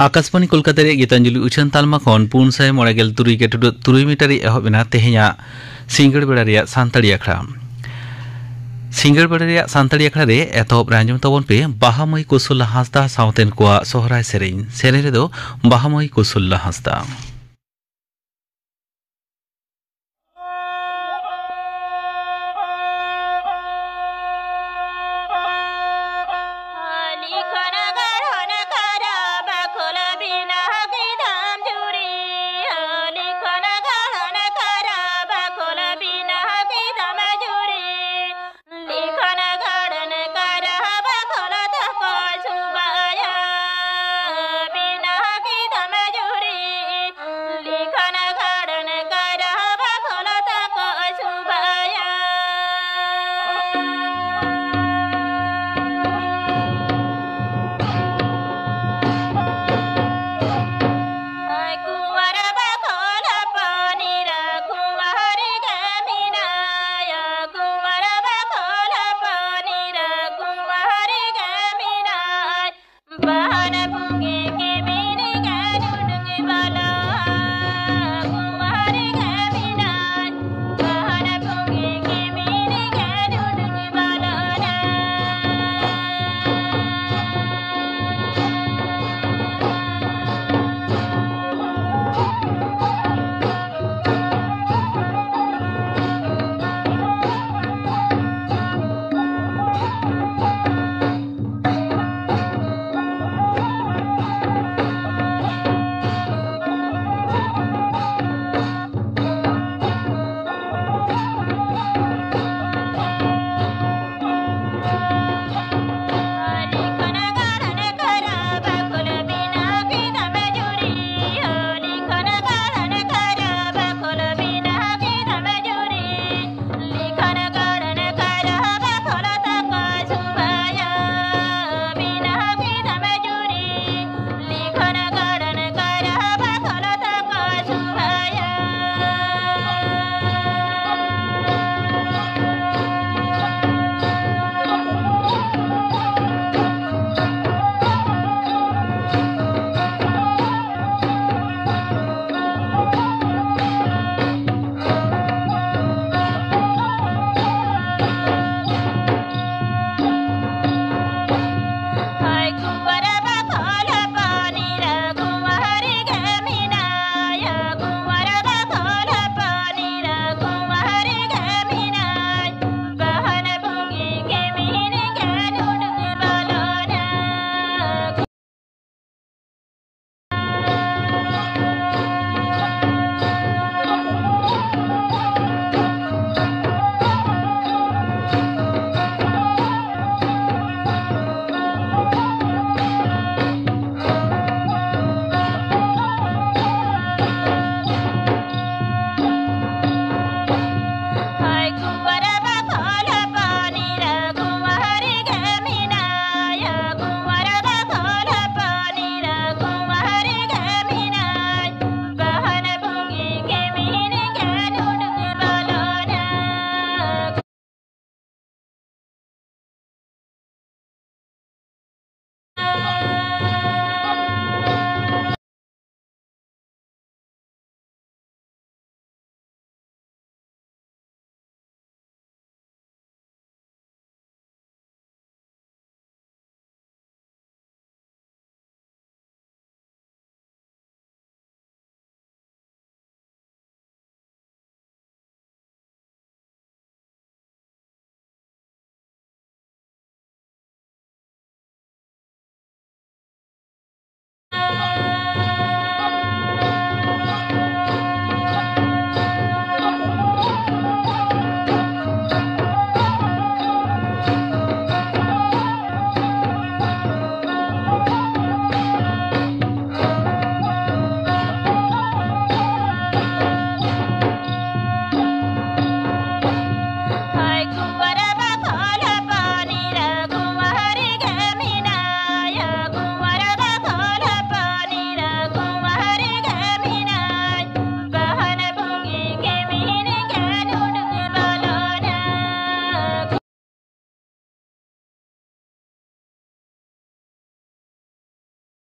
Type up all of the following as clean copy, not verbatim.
आकाशवाणी कोलकाता रे गीतांजलि उछान तालमा खन 493 मीटर एहबना तेहेया सिंगड़ बेड़ा रे सानताड़ी आखड़ा सिंगड़ बेड़ा रे सानताड़ी आखड़ा रे एतहब रांजम तबन पे बाहामई कुसुल्ला हांसदा सावतेन कोआ सोहराय सेरेन रे दो बाहामई कुसुल्ला हांसदा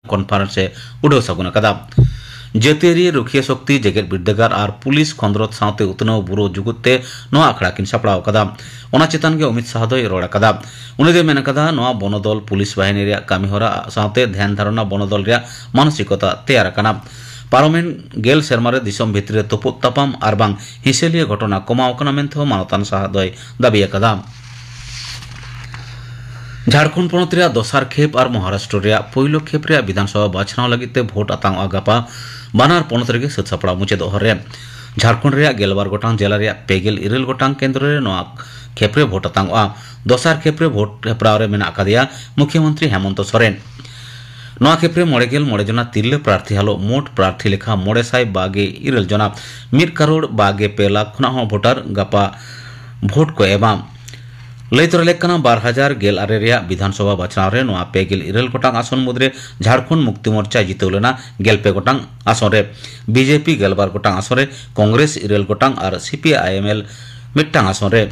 कॉन्फ्रेंस उड़ाव सगुन कदा जातियारी रुखिया शक्ति जेगेट बिरदागार और पुलिस खंदरत साथे उतनाव बुरो जुगुते नोआ आखड़ा किन सापड़ाव कदा ओना चेतन के अमित शाह दोय रोड़ कदा उनी दे मेन कदा नोआ बनदल पुलिस बाहिनी रे कामीहरा साथे ध्यान धारणा बनदल रे मानसिकता तैयार कना पार्लामेंट गेल सेरमारे दिसम भितरे तोपुत तापाम और बांग हिसेलिया घटना कमाव कना मेनते मानतान शाह दोय दाबी कदा झारखंड पनत रे दोसार खेप और महाराष्ट्र रे पहिलो खेप रे विधानसभा बाछनाव लगिते भोट आतांग गापा बानार पनत रे सत सापड़ा मुचाद हरे झारखंड रे 12 गोटांग जिला रे 24 गोटांग केंद्र रे नोआ खेप रे भोट आतांग दोसार खेप रे भोट हेपराव रे मेना आकादिया मुख्यमंत्री हेमंत सोरेन नोआ खेप रे 99 जना तिरले प्रार्थी हालो मोट प्रार्थी लेखा 922 जना 1,22,5 लाख खुना भोटार गापा भोट को एमा लैतरलेकना 2000 विधानसभा बाछनाव रे नोआ 24 गोटांग आसन मुद्रे झारखंड मुक्ति मोर्चा जितौ लेना 90 गोटांग आसन रे बीजेपी 12 गोटांग आसन रे कांग्रेस 9 गोटांग और सीपीआईएमएल मिट्टांग आसन रे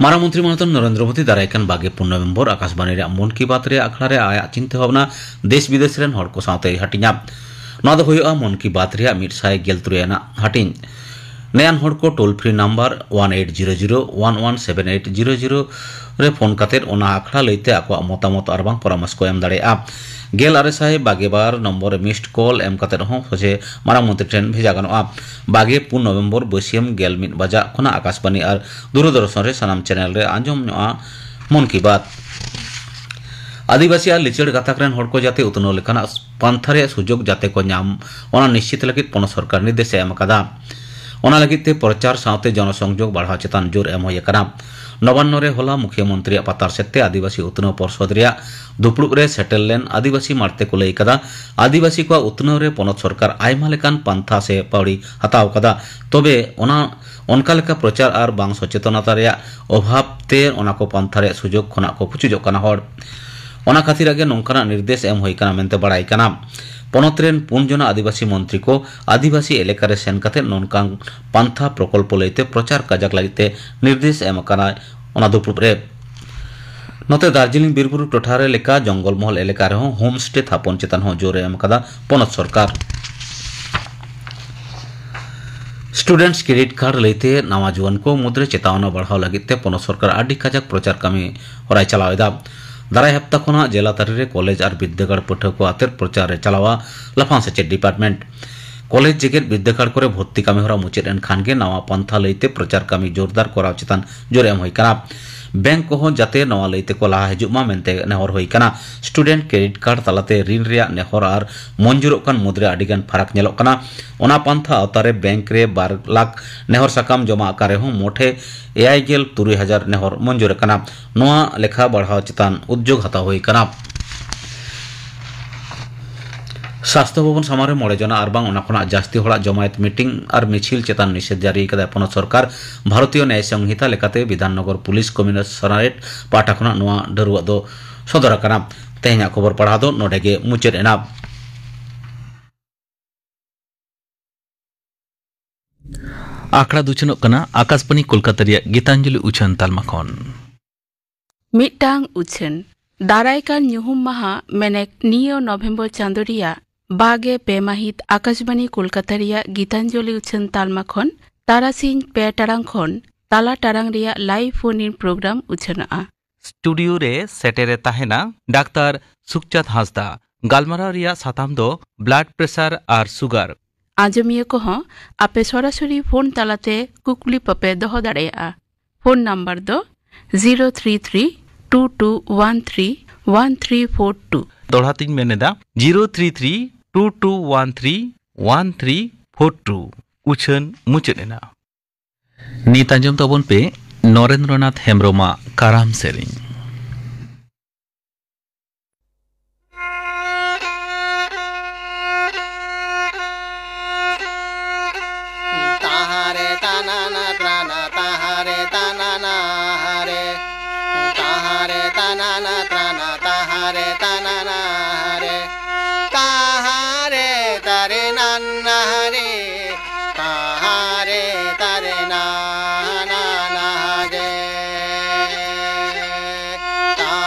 मारामंत्री मनतन नरेंद्र मोदी दारायकान 24 नवेम्बर आकाशबाणी रे मन की बात रे आखड़ा रे आया चिंता भावना देश विदेश रेन हड़ को साथे हटिया नोआ दो होयोआ मन की बात रे 173 आना हटिन नयान हड़ को टोल फ्री नम्बर 1800117800 रे फोन कातेर ओना आखड़ा लैते आको मतामत और बांग परामर्श को एम दाड़ेया 11,022 नम्बर मिस्ड कॉल एम कातेर हो सोचे मारामंत्री ट्रेन भेजा गानोआ 24 नवेम्बर बसियम 11 बजा खना आकाशबाणी और दूरदर्शन रे सनाम चैनल रे आंजम मन की बात आदिवासी और लिचड़ गाताक रेन हड़ को जाते उतनो लेकाना पंथा रे सुजोग जाते को नाम ओना निश्चित लगित पन सरकार निर्देश एम कादा ओना लगिते प्रचार साथे जनसंयोग बढ़ाव चेतान जोर एम होय कना नवान्न रे होला मुख्यमंत्री पातार सेते आदिवासी उतनव परिषद रे दुपड़ुब रे सेटल लेन आदिवासी मारते को लई कदा आदिवासी को उतनव रे पनत सरकार आयमा लेकान पंथा से पावड़ी हताव कदा तबे ओना ओनका लेका प्रचार और बांग सचेतनता रे अभाव ते ओना को पंथा रे सुजोग खना को पुचुजो कना हड़ ओना खातिर आगे नोंकाना निर्देश एम होय कना मेनते बड़ाई कना पनत रेन 4 जना आदिवासी मंत्री को आदिवासी एलेका रे सेन काते नोनकां पंथा प्रकल्प लैते प्रचार काजक लागिते निर्देश एम कना ओना दुपुर रे नते दार्जिलिंग बीरपुर टोठारे लेका जंगलमहल एलेका रे होम स्टे थापन चेतन हो जोर एम कदा पनत सरकार स्टूडेंट्स क्रेडिट कार्ड लैते नवा जुआन को मुद्रे चेतावना बढ़ाव लागिते पनत सरकार आडी काजक प्रचार कामी होराय चलावेदा दाराय हप्ता खना जिला तारी रे कॉलेज और विद्यागार पाठक को आतेर प्रचार चलावा लाफांग सेचेद डिपार्टमेंट कॉलेज जेगेट विद्यागार करे भर्ती कामीहरा मुचाद एन खान गे नवा पंथा लैते प्रचार कामी जोरदार कराव चेतान जोर एम होय कना बैंक को जाते नवा लैते को लाहा हजुमा मेनते नेहर होय कना स्टूडेंट क्रेडिट कार्ड तालाते ऋण रे नेहर और मंजूरोग कान मुद्रे आडिगान फरक नेलोग कना ओना पंथा अवतारे बैंक रे 2 लाख नेहर साकाम जमा आकारे हो मोठे 63,000 नेहर मंजूर कना नोआ लेखा बढ़ाव चेतान उद्योग हता होय कना स्वास्थ्य भवन सामारे 9 जना और बांग ओना खना जास्ती हड़ा जमायत मीटिंग और मिছিল चेतान निषेध जारी कदा पनत सरकार भारतीय न्याय संहिता लेकाते विधाननगर पुलिस कमिशनारेट पाटा खना नोआ डरुआ दो सदर कना तेहना खबर पढ़ा दो नोडेगे मुचाद एना आखड़ा दुचनोग कना आकाशबाणी कोलकाता रे गीतांजलि उछन तालमा खन मिटांग उछन दारायकान ᱧᱩᱦᱩᱢ माहा मेनेक नियो नवेम्बर चांदो रिया बागे पे माहित आकाशबाणी कोलकाता रिया गीतांजलि उछन तालमा खन तारासिन पे टारांग खन ताला टारांग रिया लाइव फोन इन प्रोग्राम उछना स्टूडियो रे सेटेरे ताहेना डाक्टर सुखचांद हांसदा गालमाराव रिया साताम दो ब्लड प्रेशर और सुगर आजमिया को हो आपे सरासरी फोन तालाते कुकली पपे दोह दाड़ेया फोन नंबर दो 03322131342 दोड़ातिन मेनेदा 03322131342 उछन मुचेना नीत आंजम तबन पे नरेंद्रनाथ हेम्ब्रोमा काराम सेरिंग ता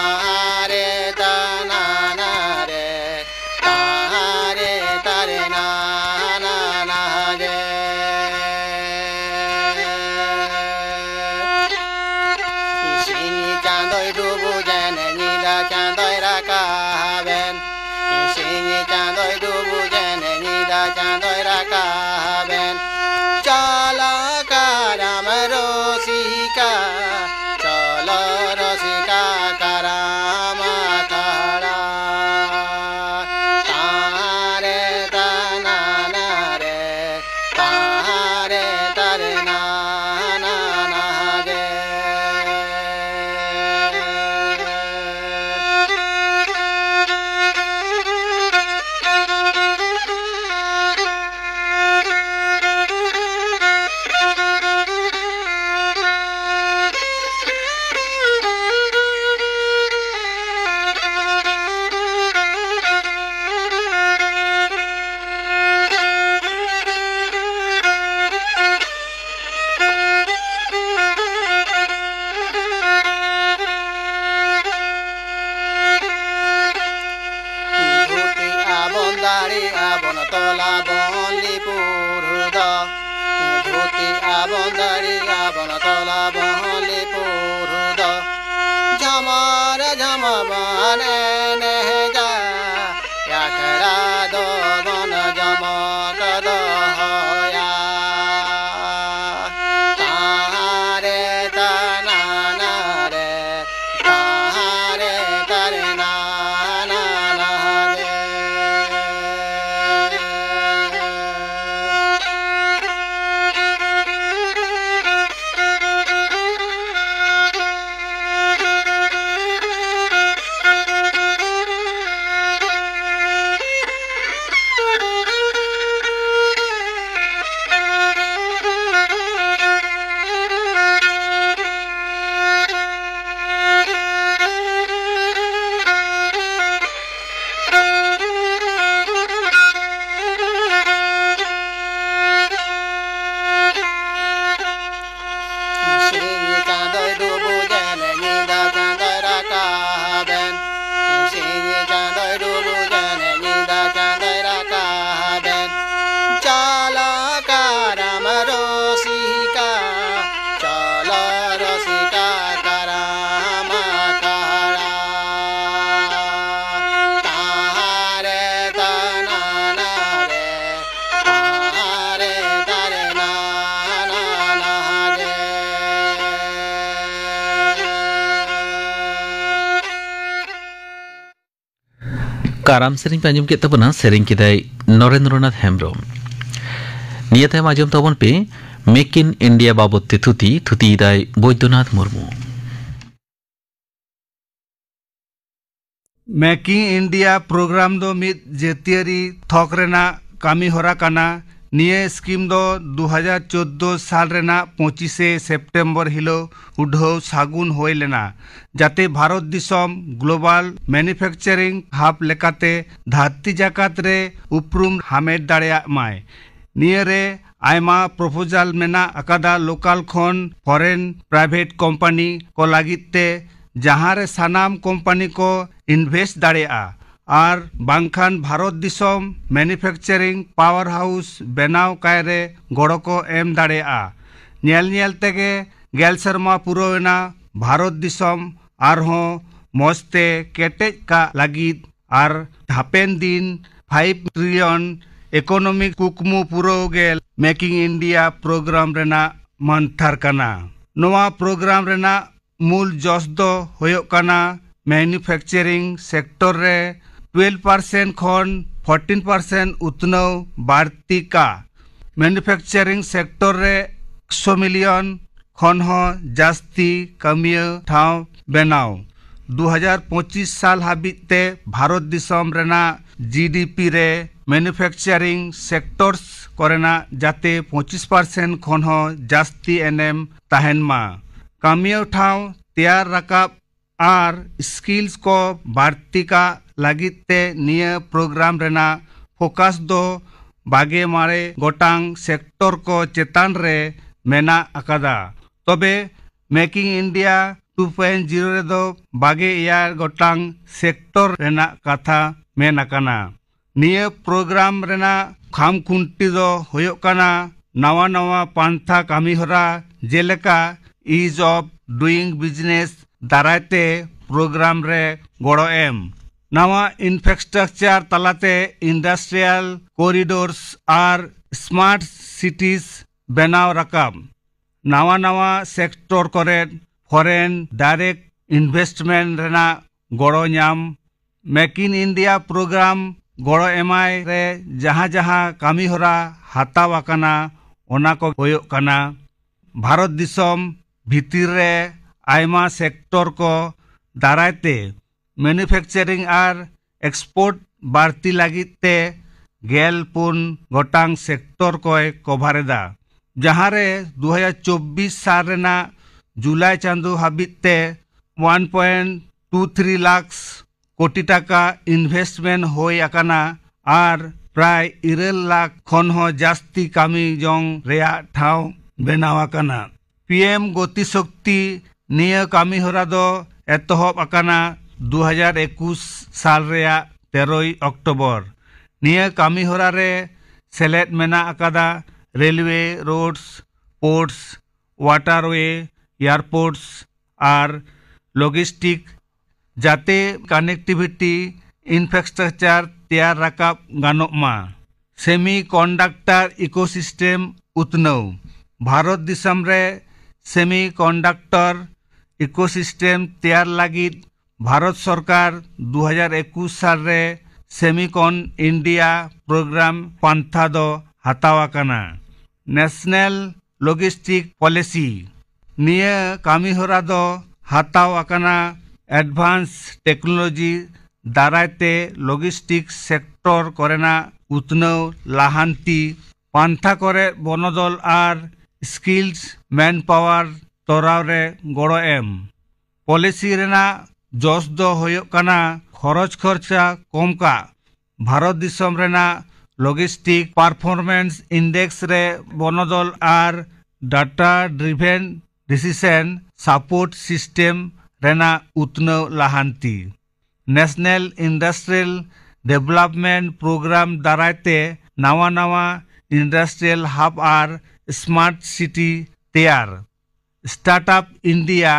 ᱠᱟᱨᱟᱢ ᱥᱮᱨᱮᱧ ᱯᱮ ᱟᱸᱡᱚᱢ ᱠᱮᱫ ᱛᱟᱵᱚᱱᱟ ᱥᱮᱨᱮᱧ ᱠᱮᱫᱟᱭ ᱱᱚᱨᱮᱱᱫᱨᱚᱱᱟᱛᱷ ᱦᱮᱢᱵᱨᱚᱢ ᱱᱤᱭᱟᱹ ᱛᱟᱭᱚᱢ ᱟᱸᱡᱚᱢ ᱛᱟᱵᱚᱱ ᱯᱮ ᱢᱮक इन इंडिया बाबत ते थुतीयेदाय Baidyanath Murmu making India program दो मिद जेतियारी थोक रेना कामी होरा काना निये स्कीम दो 2014 साल रेना 25 सेप्टेम्बर हिलो उड्ढव सागुन होय लेना जाते भारत दिसम ग्लोबल मैन्युफैक्चरिंग हब लेकाते धरती जाकात रे उपरुम हामेट दाड़ेया माय निये रे आयमा प्रपोजल मेना अकादा लोकल खन फॉरेन प्राइवेट कंपनी को लागिते जहाँ रे सानाम कंपनी को इन्वेस्ट दाड़ेया और बांखान भारत दिसम मैन्युफैक्चरिंग पावर हाउस बनाव कायरे गड़ो को एम दाड़ेया नेल नेल तेगे गेल शर्मा पुरोवेना भारत दिसम आरहों मस्ते केटेज का लागिद और हापेन दिन 5 ट्रिलियन इकोनॉमिक कुकमु पुरो गेल मेकिंग इंडिया प्रोग्राम रेना मंथार काना नोवा प्रोग्राम रेना मूल जोश दो होयोक काना मैन्युफैक्चरिंग सेक्टर रे 12% खन 14% उतनव बाड़ती का मैन्युफैक्चरिंग सेक्टर रे 100 मिलियन खन हो जास्ती कमिया ठाव बनाव 2025 साल हाबिते भारत दिसम रेना जीडीपी रे मैन्युफैक्चरिंग सेक्टर्स कोरेना जाते 25% खन हो जास्ती एनएम ताहेनमा कमिया ठाव तैयार रकाब आर स्किल्स को बाड़ती का लागिते निये प्रोग्राम रेना फोकस दो बागे मारे गोटांग सेक्टर को चेतान रे मेना अकादा तबे मेकिंग इंडिया 2.0 रे दो बागे यार गोटांग सेक्टर रेना कथा मेन अकाना निये प्रोग्राम रेना खाम खुंटी दो होयोक काना नवा नवा पांथा कामी होरा जेलेका इज ऑफ डूइंग बिजनेस दारायते प्रोग्राम रे गड़ो एम नवा इंफ्रास्ट्रक्चर तलाते इंडस्ट्रियल कॉरिडोर्स और स्मार्ट सिटीज बनाव रकाब नवा नवा सेक्टर करे फॉरेन डायरेक्ट इन्वेस्टमेंट रेना गड़ो नाम मेक इन इंडिया प्रोग्राम गड़ो एमाय रे जहाँ जहाँ कामी होरा हाताव आकाना ओना को होयोक काना भारत दिसम भितिर रे आयमा सेक्टर को दारायते मैन्युफैक्चरिंग और एक्सपोर्ट बाड़ती लागिते गेल पुन गोटांग सेक्टर को कभारेदा जहाँ रे 2024 साल रेना जुलाई चांदो हाबिते 1.23 लाख कोटी टाका इन्वेस्टमेंट होय आकाना और प्राय 9 लाख खन हो जास्ती कामी जोंग रेया ठाव बनाव आकाना पीएम गति शक्ति निये कामी होरा दो एतहब आकाना 2021 साल रेया 13 अक्टोबर निये कामी होरा रे सेलेट मेना अकादा railway roads ports waterway airports और लॉजिस्टिक जाते कनेक्टिविटी इंफ्रास्ट्रक्चर तैयार राकाब गानोग मा सेमी कंडक्टर इकोसिस्टम उतनौ भारत दिसम रे सेमी कंडक्टर इकोसिस्टम तैयार लागिद भारत सरकार 2021 साल रे सेमीकॉन इंडिया प्रोग्राम पांथा दो हतावाकाना नेशनल लॉजिस्टिक पॉलिसी निये कामी होरा दो हतावाकाना advance technology दारायते logistic sector करेना उतनौ लाहांती Pantha करे बनोदल आर स्किल्स मैन पावर तोराव रे गड़ो एम पॉलिसी रेना जोश दो होयोग काना खरच खर्चा कम का भारत दिसम रेना लॉजिस्टिक परफॉर्मेंस इंडेक्स रे बनोदल आर data driven decision support system रेना उतनौ लाहांती नेशनल इंडस्ट्रियल डेवलपमेंट प्रोग्राम दारायते नवा नवा इंडस्ट्रियल हब आर स्मार्ट सिटी तैयार स्टार्टअप इंडिया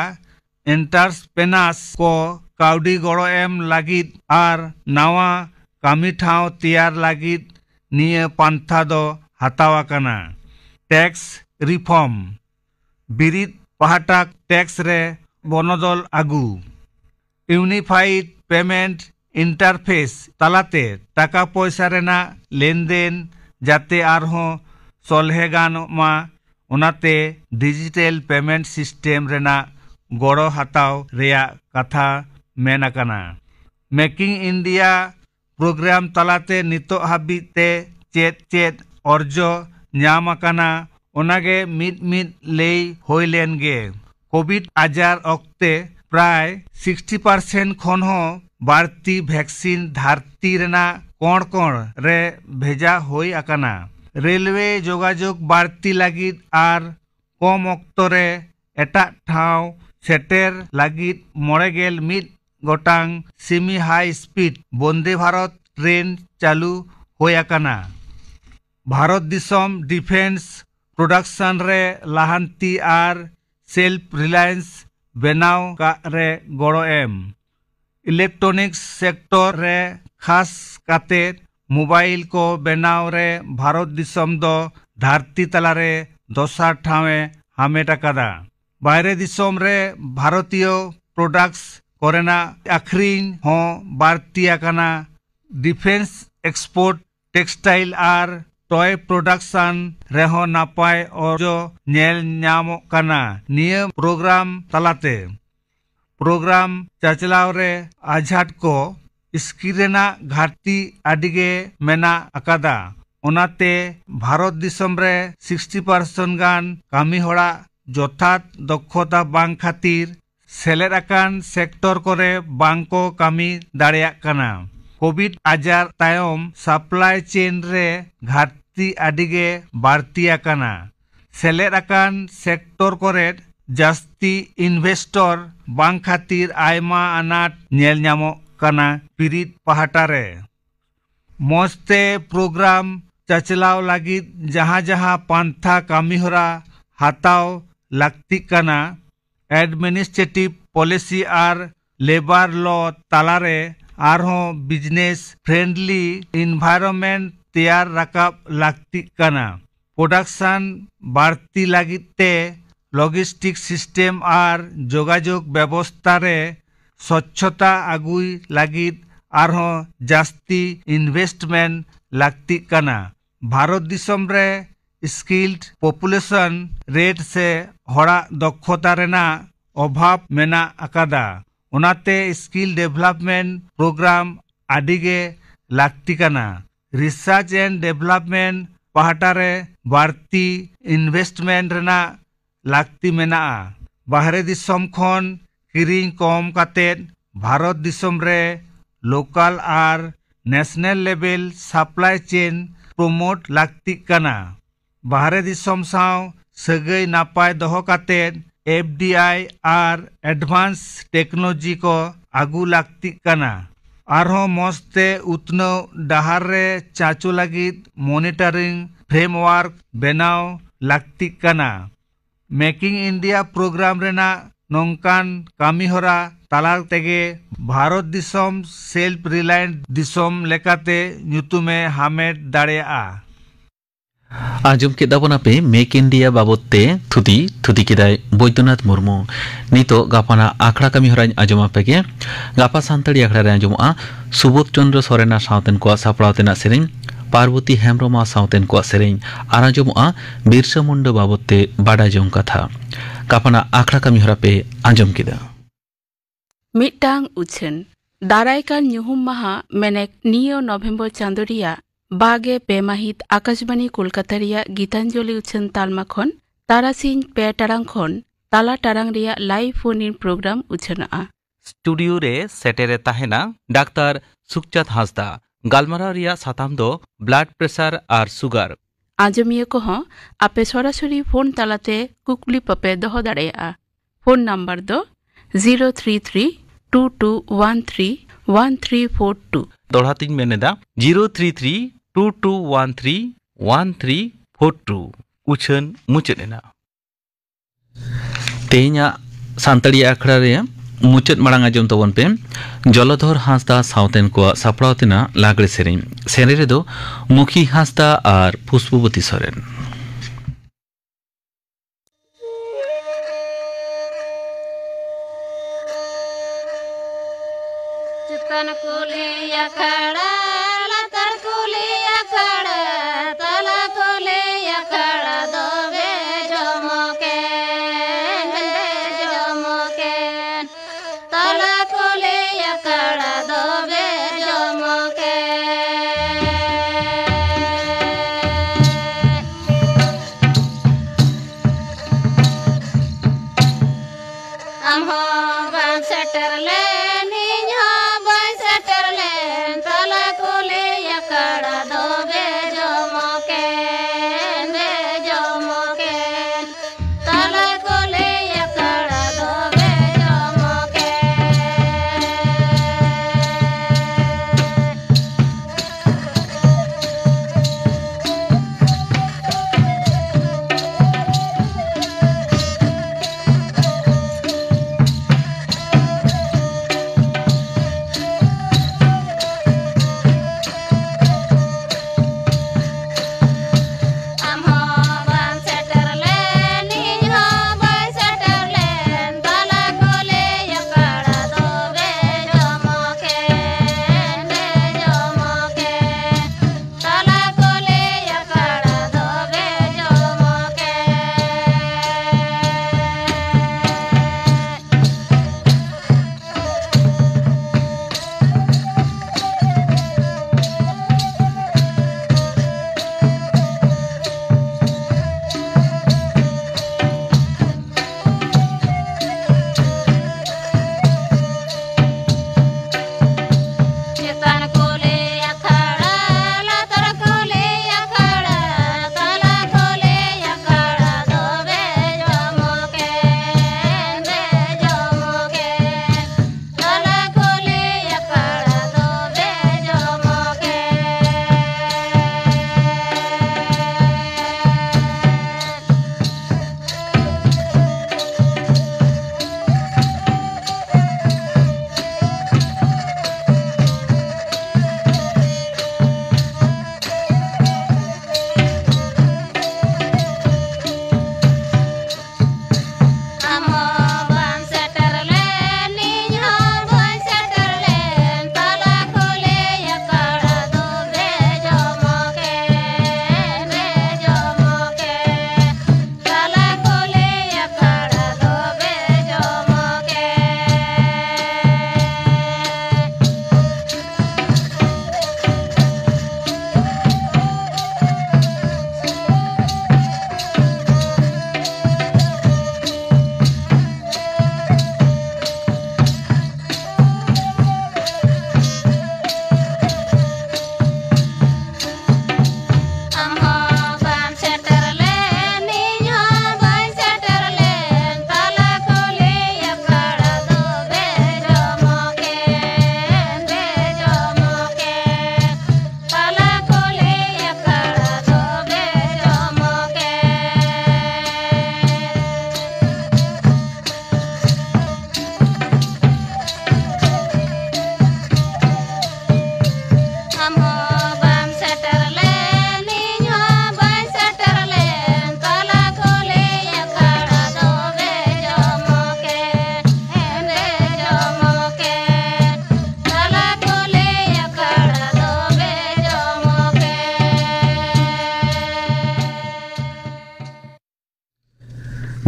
एंटरप्रेन्योर्स को काउडी गड़ो एम लागिद आर नवा कामी ठाव तैयार लागिद निये पांथा दो हतावाकाना टैक्स रिफॉर्म बिरिद पाहाटा टैक्स रे बनोदल आगु यूनिफाइड पेमेंट इंटरफेस तालाते टाका पैसा रेना लेनदेन जाते आरहों सलहे गानोमा ओनाते डिजिटल पेमेंट सिस्टम रेना गड़ो हताव रेया कथा मेनाकाना मेकिंग इंडिया प्रोग्राम तालाते नितो हाबिते चेत चेत अर्जो न्यामाकाना ओनागे मिद लेई होइलेन गे कोविड आजार अक्ते प्राय 60% खन हो बारती वैक्सीन धारती रेना कोण कोण रे भेजा होई आकाना रेलवे जोगाजोग बारती लागिद आर कम अक्तो रे एटा ठाव सेटेर लागिद 91 गोटांग semi high speed Vande Bharat train चालू होई आकाना भारत दिसम डिफेंस प्रोडक्शन रे लाहांती आर सेल्फ रिलायंस बेनाव का रे गड़ो एम इलेक्ट्रॉनिक्स सेक्टर रे खास काते मोबाइल को बेनाव रे भारत दिसम दो धरती तलारे दोसार ठावे हामेट आकादा बाहरे दिसम रे भारतीय प्रोडक्ट्स कोरेना आखरीन हो बारती आकाना डिफेंस एक्सपोर्ट टेक्सटाइल आर टॉय प्रोडक्शन रेहो नापाय और जो नेल न्यामो काना नियम प्रोग्राम तलाते प्रोग्राम चचलाव रे आझाट को स्किरेना घाटी आडिगे मेना अकादा ओनाते भारत दिसम रे 60% गान कामी होड़ा जोथात दक्षता बांग खातिर सेलेर आकान सेक्टर करे बांको कामी दाड़ेयाक काना कोविड आजार तायम सप्लाई चेन रे घाटी आडिगे बारती आकाना सेलेर आकान सेक्टर करे जास्ती इन्वेस्टर बांग खातिर आयमा अनाट नेल न्यामो काना पिरित पहाटारे मस्ते प्रोग्राम चचलाव लागिद जहाँ जहाँ पांथा कामी होरा हाताव लागती काना एडमिनिस्ट्रेटिव पॉलिसी आर लेबर लॉ तालारे आरहों बिजनेस फ्रेंडली इन्वायरमेंट तैयार राकाब लागती काना प्रोडक्शन बारती लागिते लॉजिस्टिक सिस्टम आर जोगाजोग व्यवस्था रे स्वच्छता आगुई लागिद आरहों जास्ती इन्वेस्टमेंट लागती काना भारत दिसम रे स्किल्ड पॉपुलेशन रेट से होड़ा दक्षता रेना अभाव मेना अकादा ओनाते स्किल डेवलपमेंट प्रोग्राम आडिगे लागती काना रिसर्च एंड डेवलपमेंट पहाटारे बारती इन्वेस्टमेंट रेना लागती मेना बाहरे दिसम खन किरिंग कम कातेद भारत दिसम रे लोकल आर national level supply chain promote लागती काना बाहरे दिसम साव सगै नापाय दोहो कातेद FDI आर एडवांस टेक्नोलॉजी को आगू लागती काना आरहों मस्ते उतनो डहार रे चाचो लागिद मॉनिटरिंग फ्रेमवर्क बेनाव लागती काना मेकिंग इंडिया प्रोग्राम रेना नोंकान कामीहरा ताला तेगे भारत दिसोम सेल्फ रिलायंट दिसोम लेकाते ᱧᱩᱛᱩᱢᱮ हामेट दाड़ेया आजम के दाबोना पे मेक इंडिया बाबते थुदी केदाय बैद्यनाथ मुर्मू नितो गापाना आखड़ा कमी हराñ आजमा पेगे गापा सान्ताड़ी आखड़ा रे आजमा सुबोध चंद्र सोरेना सावतेन को सापड़ावतेना सेरेñ पार्वती हेम्ब्रमा सावतेन को सेरेñ आर आजमा बिरसा मुंडा बाबते बाडा जम कथा गापाना आखड़ा कमी हरा पे आजम केदा मिटांग उछन दारायकान ᱧᱩᱦᱩᱢ माहा मेनेक नियो नवेम्बर चांदो रिया बागे पे माहित आकाशबाणी कोलकाता रिया गीतांजलि उछन तालमा खन तारासिंह पे टारांग खन ताला टारांग रिया लाइव फोन इन प्रोग्राम उछना स्टूडियो रे सेटेरे ताहेना डाक्तार सुखचांद हांसदा गालमाराव रिया साताम दो ब्लाड प्रेसार आर सुगार आजमिया को हं आपे सरासरि फोन तालाते कुकली पपे दोहो दाड़ेया फोन नंबर दो 033-2213-1342 दोड़ातीन मेनेदा 033-2213-1342 उछन मुचेना तेना सान्ताड़ी आखड़ा रे मुचद मांग आजम तबन पे जलधर हांसदा सावतेन को सापड़ावतेना लागड़े सेरेñ रे दो मुखी हांसदा और पुष्पवती सोरेन चितन कुली अखड़ा लतर कुली अखड़ा तला कुली अखड़ा दोबे जमके तला कुली अखड़ा दोबे जमके हम हो बम सेटर ले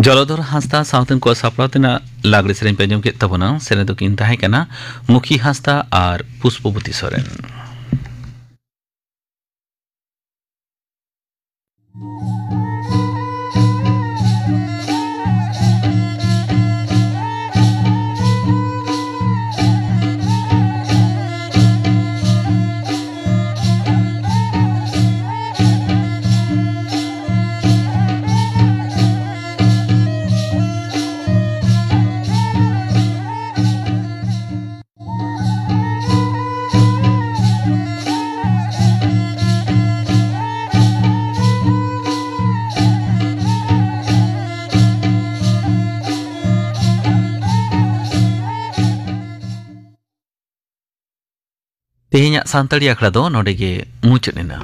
जलधर हांसदा साउथन को सापड़ातेना लागड़े सेरेन पे आंजम के तबना सेने दो किन ताहे कना मुखी हांसदा और पुष्पवती सोरेन। तेहैया सांताड़ी आखड़ा दो नोडे गे मुचाद एना।